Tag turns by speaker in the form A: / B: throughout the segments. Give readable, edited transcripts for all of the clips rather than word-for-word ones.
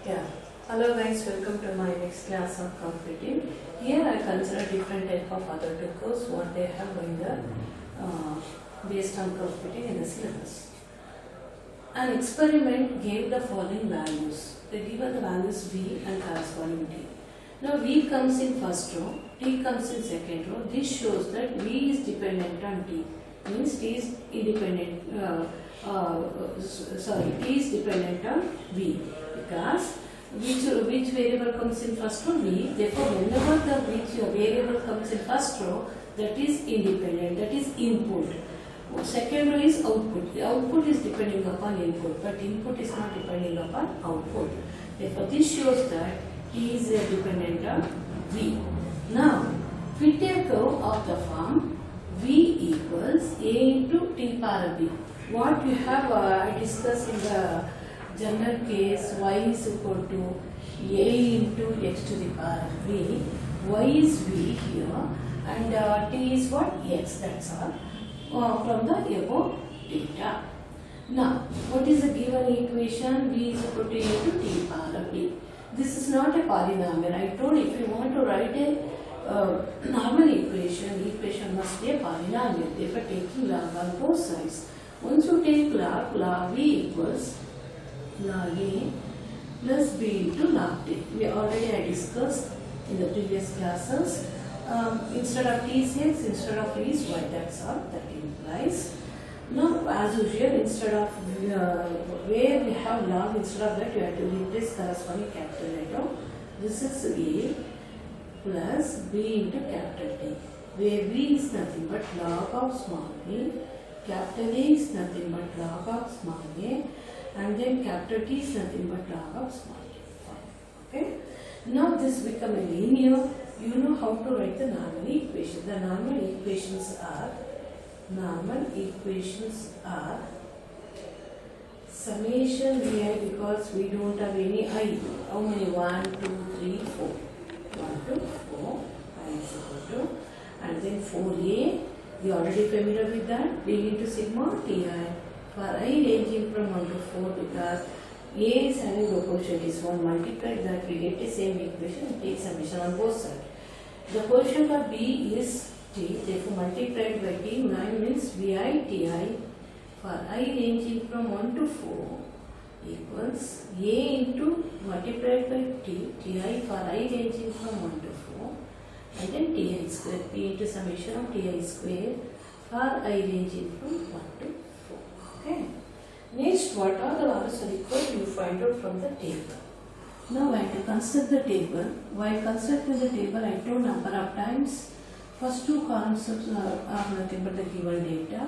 A: Yeah. Hello guys, welcome to my next class of computing. Here I consider different type of other two courses what they have in the based on computing in the syllabus. An experiment gave the following values. They given the values V and corresponding T. Now V comes in first row, T comes in second row. This shows that V is dependent on T. Means T is independent. T is dependent on V because which variable comes in first row? V. Therefore, whenever the which variable comes in first row, that is independent. That is input. Second row is output. The output is depending upon input, but input is not depending upon output. Therefore, this shows that T is dependent on V. Now, we take curve of the form V equals A into T power B. What we have I discussed in the general case, y is equal to A into x to the power V. Y is V here and T is what? X, that's all. From the above data. Now, what is the given equation? V is equal to A to T power B. This is not a polynomial. I told if you want to write a normal equation, equation must be a polynomial. Therefore, taking log on both sides. Once you take log V equals log A plus B into log T. We already discussed in the previous classes. Instead of T is X, instead of V is Y. That's all that implies. Now, as usual, instead of where we have log, instead of that, you have to replace corresponding capital letter. This is A plus B into capital T, where V is nothing but log of small a, capital A is nothing but log of small a, and then capital T is nothing but log of small a. Okay? Now this become a linear. You know how to write the normal equation. The normal equations are summation Vi, because we don't have any I. How many? 1, 2, 3, 4. 1 to 4. I is equal to. And then 4a. You already familiar with that. B into sigma Ti. For I ranging from 1 to 4, because A is having quotient is 1, multiplied that we get the same equation and take summation on both sides. The quotient of B is T, therefore multiplied by T, 9 means Vi Ti for I ranging from 1 to 4 equals A into multiplied by T, Ti for I ranging from 1 to 4, and then Ti square, P into summation of Ti square for I ranging from 1 to 4. Okay. Next, what are the values required? You find out from the table. Now I have to construct the table. While constructing the table, I told number of times. First two columns are nothing but the given data,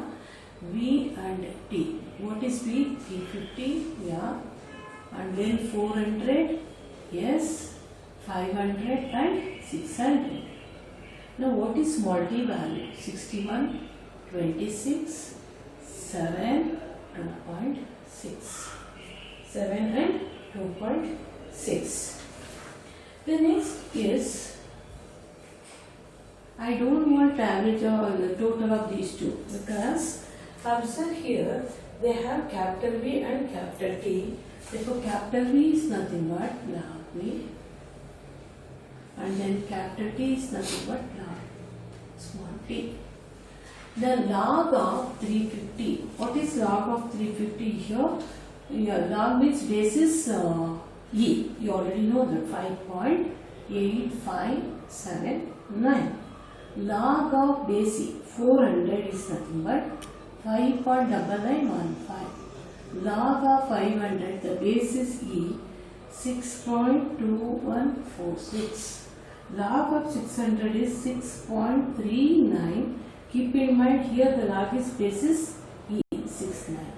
A: V and T. What is V? 350, yeah. And then 400, yes. 500 and 600. Now what is small t value? 61, 26, 7, 2.6. 7 and 2.6. The next is, I don't want to average or the total of these two, because observe here they have capital V and capital T. Therefore capital V is nothing but log V, and then capital T is nothing but log small t. The log of 350. What is log of 350 here? Yeah, log means basis E. You already know that 5.8579. Log of base E 400 is nothing but 5.9915. Log of 500, the base is E 6.2146. Log of 600 is 6.39. Keep in mind here the log is basis E 69.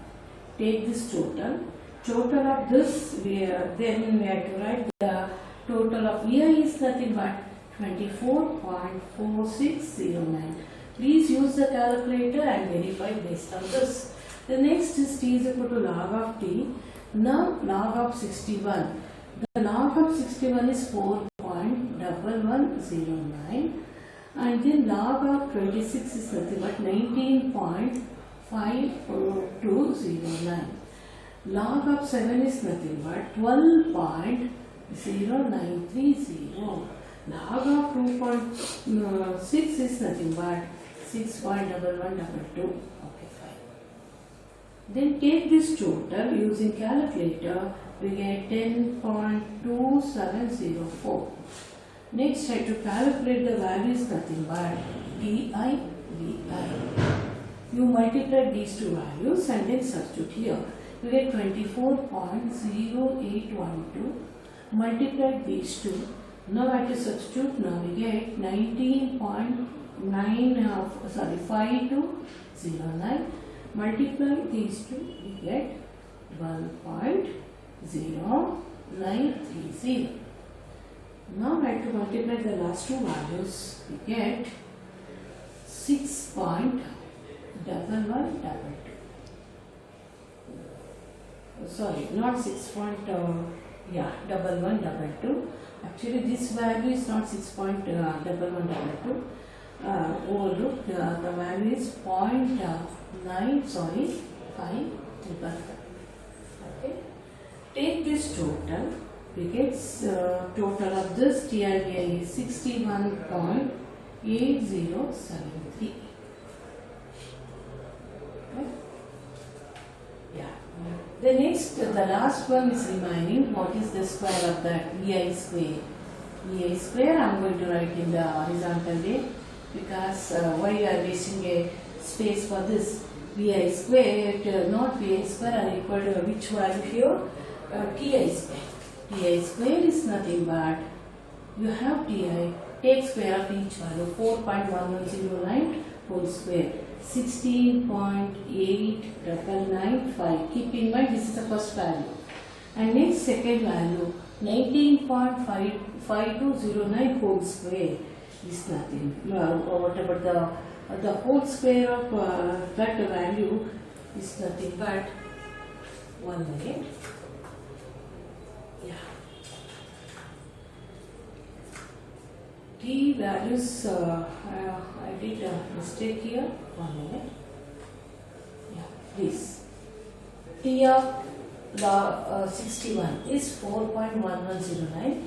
A: Take this total. Total of this, then we have to write the total of here is nothing but 24.4609. Please use the calculator and verify based on this. The next is T is equal to log of T. Now log of 61. The log of 61 is 4.1109. And then log of 26 is nothing but 19.54209. Log of 7 is nothing but 12.0930. Log of 2.6 is nothing but 6.1122. Okay, fine. Then take this total using calculator. We get 10.2704. Next, try to calculate the value is nothing but DI, VI. You multiply these two values and then substitute here. You get 24.0812. Multiply these two. Now I have to substitute. Now we get 5209. Multiply these two. We get 12.0930. Now I have to multiply the last two values. We get 6.1122. Sorry, not 6.1122. Actually, this value is not 6.1122. Overlook, the value is 5. Okay. Take this total. We get total of this TIVI is 61.8073. Okay. Yeah. The last one is remaining. What is the square of that? VI square. VI square I am going to write in the horizontal way because why you are wasting a space for this? VI square, not VI square, are equal to which value here? TI square. TI square is nothing but you have TI, take square of each value, 4.1109 whole square, 16.8995. Keep in mind this is the first value. And next second value, 19.5209 whole square is nothing. What about the whole square of that value is nothing but 1 minute. Yeah. T values, I did a mistake here. 1 minute. Yeah, this. T of 61 is 4.1109.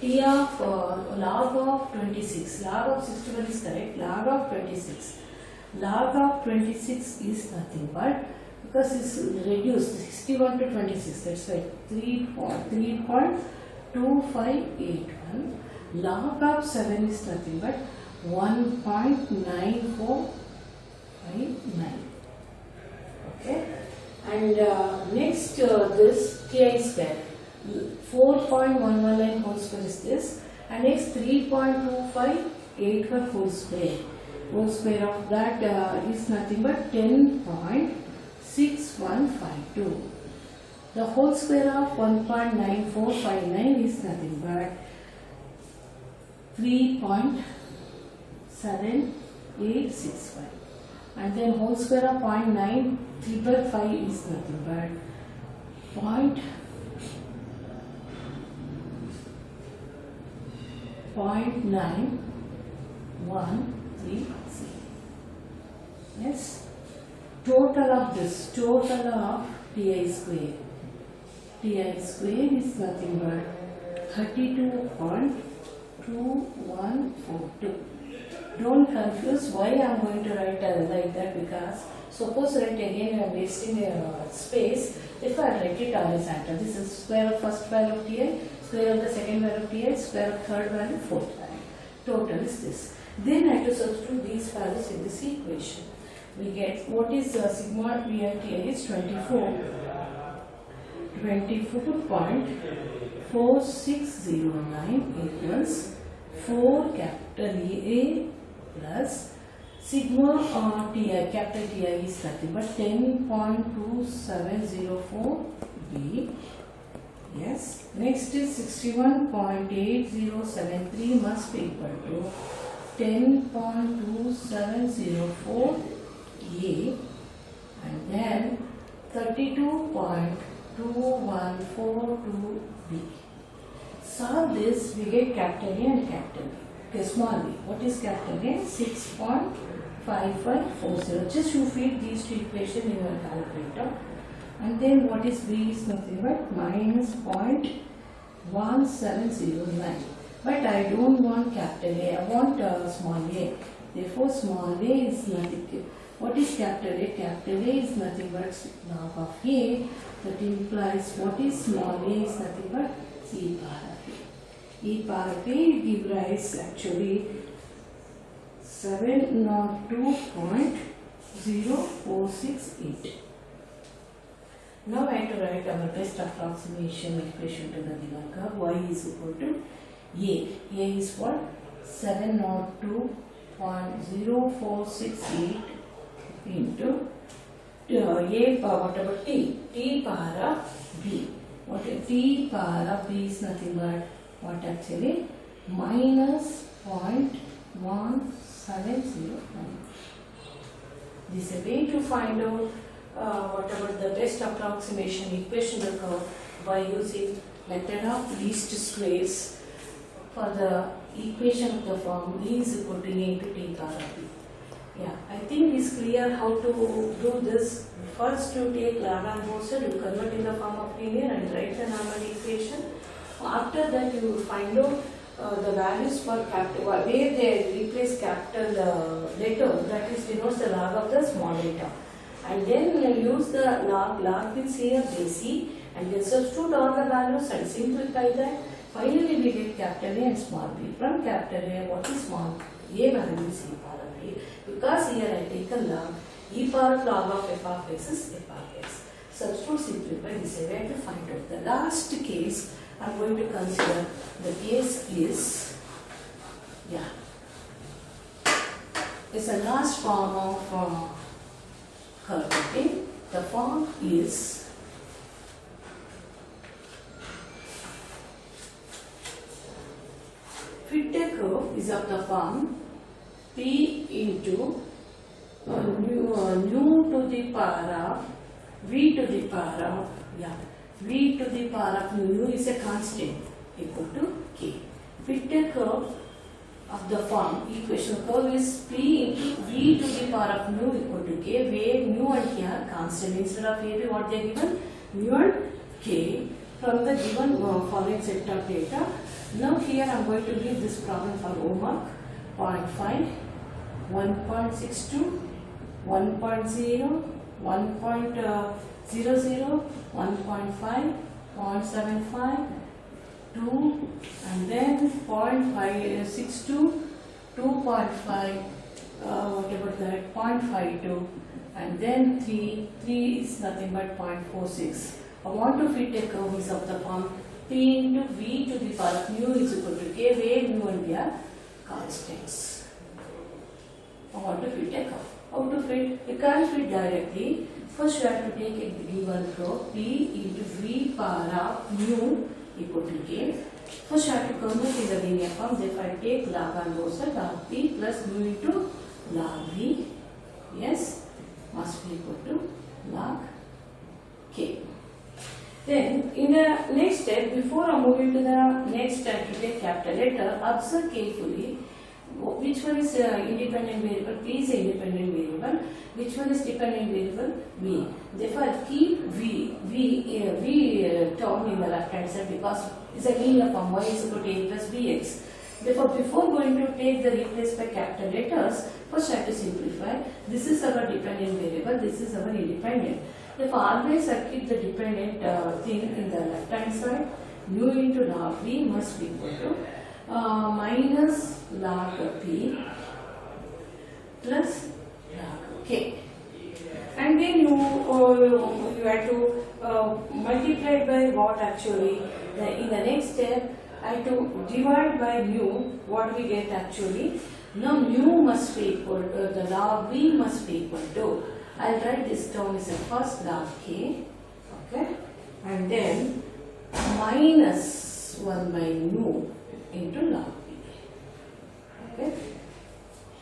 A: T of log of 26. Log of 61 is correct. Log of 26. Log of 26 is nothing but because it's reduced 61 to 26. That's right. 3.2581. Log of 7 is nothing but 1.9459. Okay. And next this TI square. 4.119 whole square is this. And next 3.2581 whole square. Whole square of that is nothing but 10.6152. The whole square of 1.9459 is nothing but 3.7865. And then whole square of 0.955 is nothing but 0.9130. Yes. Total of this, total of TI square. TI square is nothing but 32.2142. Don't confuse why I am going to write like that, because suppose write again I am wasting space. If I write it horizontal, this is square of first value of TI, square of the second value of TI, square of third value, fourth value. Total is this. Then I have to substitute these values in this equation. We get what is sigma VITI is 24.4609 equals 4 capital A plus sigma TI, capital TI is nothing but 10.2704 B. Yes. Next is 61.8073 must be equal to 10.2704 A, and then 32.2142 B. Solve this, we get capital A and capital B. Okay, small b. What is capital A? 6.5540. Just you feed these two equations in your calculator and then what is b is nothing but minus 0.1709. But I don't want capital A, I want small a. Therefore, small a is nothing. What is capital A? Capital A is nothing but log of a. That implies what is small a is nothing but e power of a. E power of a gives rise actually 702.0468. Now I have to write our best approximation equation to the given curve. Y is equal to A. A is what? 702.0468 into A power, what about T? T power of B. What is T power of B is nothing but what actually? Minus 0.1709. This is a way to find out whatever the best approximation equation of the curve by using method of least squares for the equation of the form E is equal to A into T power of B. Yeah, I think it's clear how to do this. First you take Lagrange-Bosser, you convert in the form of linear and write the normal equation. After that you will find out the values for capital, where they replace capital letter, that is denotes the log of the small letter. And then use the log means here base and then substitute all the values and simplify that. Finally we get capital A and small b. From capital A, what is small a value is e power of a. Because here I take a log, e power of log of f of x is f of x. Substitute, simplify, this is where to find out. The last case I am going to consider, the case is, it's a last form of curve. Okay? The form is Fichte curve is of the form p into nu to the power of v to the power of v to the power of nu is a constant equal to k. Fichte curve of the form equation curve is p into v to the power of nu equal to k, where nu and k are constant. Instead of a, what they are given? Nu and k from the given following set of data. Now here I am going to give this problem for homework. 0.5, 1.62, 1.0, 1.00, 1.5, 0.75, 2, and then 0.562, 2.5, what about that? 0.52, and then 3 is nothing but 0.46. I want to fit a curve is of the form p into v to the power of nu is equal to k, where nu and v are constants. I want to fit a curve. How to fit? You can't fit directly. First you have to take a given curve p into v power of nu equal to k. First you have to convert in the linear form. Therefore I take Lagrange-Bosser log p plus nu into log v. Yes, must be equal to log k. Then in the next step, before I move into the next step to take capital letter, observe carefully which one is independent variable. P is independent variable. Which one is dependent variable? V. Therefore, keep V term in the left hand side because it's a linear form. Y is equal to a plus bx. Therefore, before going to take the replace by capital letters, first I have to simplify. This is our dependent variable. This is our independent. Therefore, always I keep the dependent thing in the left hand side. Nu into log v must be equal to minus log p plus log k. And then you have to multiply by what actually? In the next step, I have to divide by nu. What we get actually? Now nu must be equal to, the log v must be equal to, I'll write this term as a first log k, okay, and then minus 1 by nu into log p, okay.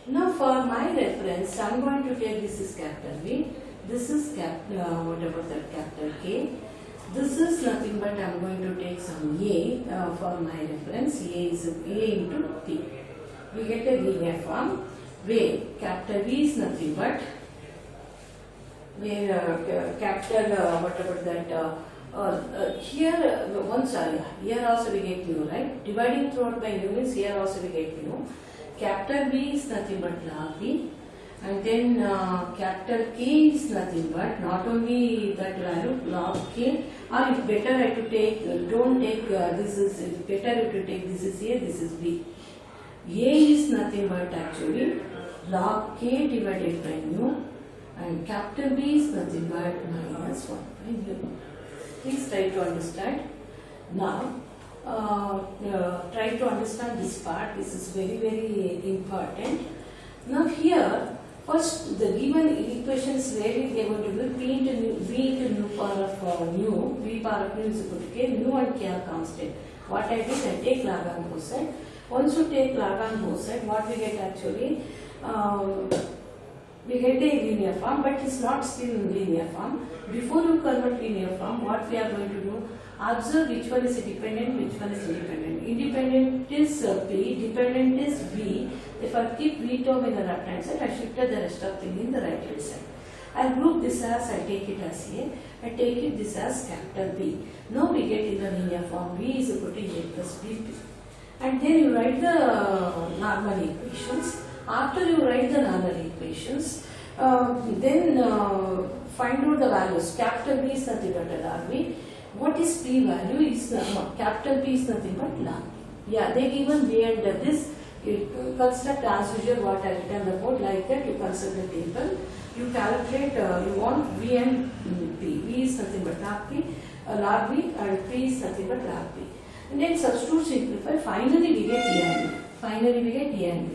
A: Now for my reference, I'm going to take this is capital V, this is whatever that capital K, this is nothing but I'm going to take some A for my reference. A is A into P. We get a linear form where capital V is nothing but where capital what about that here once here also we get mu, right? Dividing throughout by mu means here also we get mu. Capital B is nothing but log B, and then capital K is nothing but not only that value log K, or if better I to take don't take this is better if to take this is A, this is B. A is nothing but actually log K divided by mu, and capital B is nothing but minus 1 by mu. Please try to understand. Now, try to understand this part. This is very, very important. Now here, first the given equations where they are going to be P into nu, V into nu power of nu, V power of nu is equal to K, nu and K are constant. What I did, I take log on both sides. Once you take log on both sides, what we get actually, we get a linear form, but it's not still in linear form. Before you convert linear form, what we are going to do, observe which one is dependent, which one is independent. Independent is P, dependent is V. If I keep V term in the left hand side, I shifted the rest of thing in the right hand side. I'll group this as, I take it as A, I take it this as capital B. Now we get in the linear form, V is equal to A plus BP. And then you write the normal equations. After you write the normal equations, then find out the values. Capital B is nothing but log B. What is P value? Is capital P is nothing but log B. Yeah, they given B and this. You construct as usual what I written the code like that. You construct the table. You calculate. You want V and P. V is nothing but log B, and P is nothing but log B. And then substitute, simplify. Finally, we get A and B. Finally, we get A and B.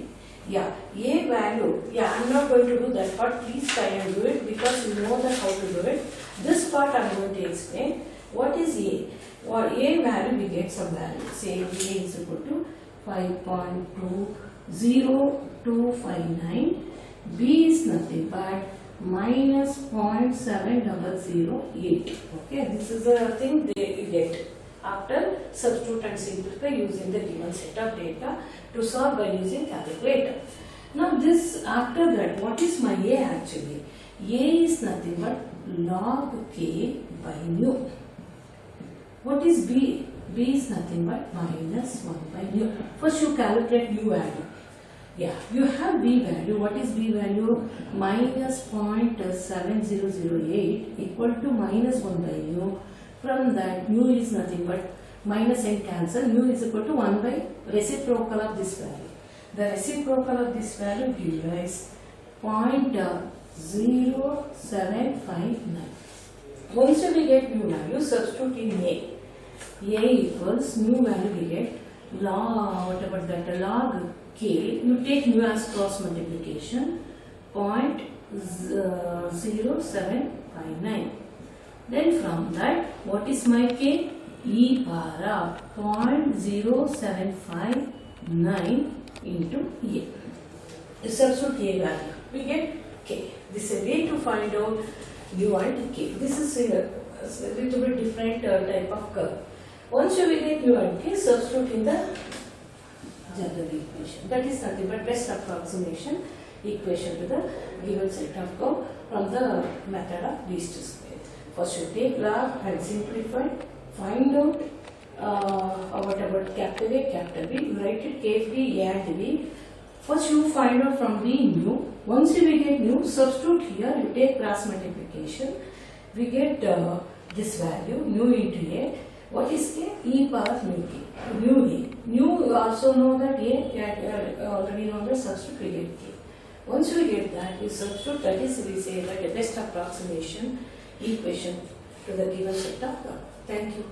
A: Yeah, A value. Yeah, I'm not going to do that part. Please try and do it because you know that how to do it. This part I'm going to explain. What is A? For A value, we get some value. Say A is equal to 5.20259. B is nothing but minus 0.7008. Okay, this is the thing they get after substitute and simplify using the given set of data to solve by using calculator. Now this, after that, what is my A actually? A is nothing but log K by nu. What is B? B is nothing but minus 1 by nu. First you calculate nu value. Yeah, you have B value. What is B value? Minus 0.7008 equal to minus 1 by nu. From that, nu is nothing but minus and cancel. Nu is equal to 1 by reciprocal of this value. The reciprocal of this value gives rise 0.0759. Once we get nu value, substitute in A. A equals nu value we get log, what about that, log K. You take nu as cross multiplication 0.0759. Then from that, what is my K? E power of 0.0759 into A. Substitute A value. We get K. This is a way to find out U and K. This is a little bit different type of curve. Once you will get U and K, substitute in the general equation. That is nothing but best approximation equation to the given set of curve from the method of least square. First you take log and simplify, find out what about capital A, capital B, you write it carefully A and B. First you find out from B nu. Once you get nu, substitute here, you take cross multiplication. We get this value, nu into A. What is K? E power of nu K. Nu A. Nu you also know that A, already know the substitute we get K. Once we get that, we substitute, that is we say that the best approximation equation to the given set of curve. Thank you.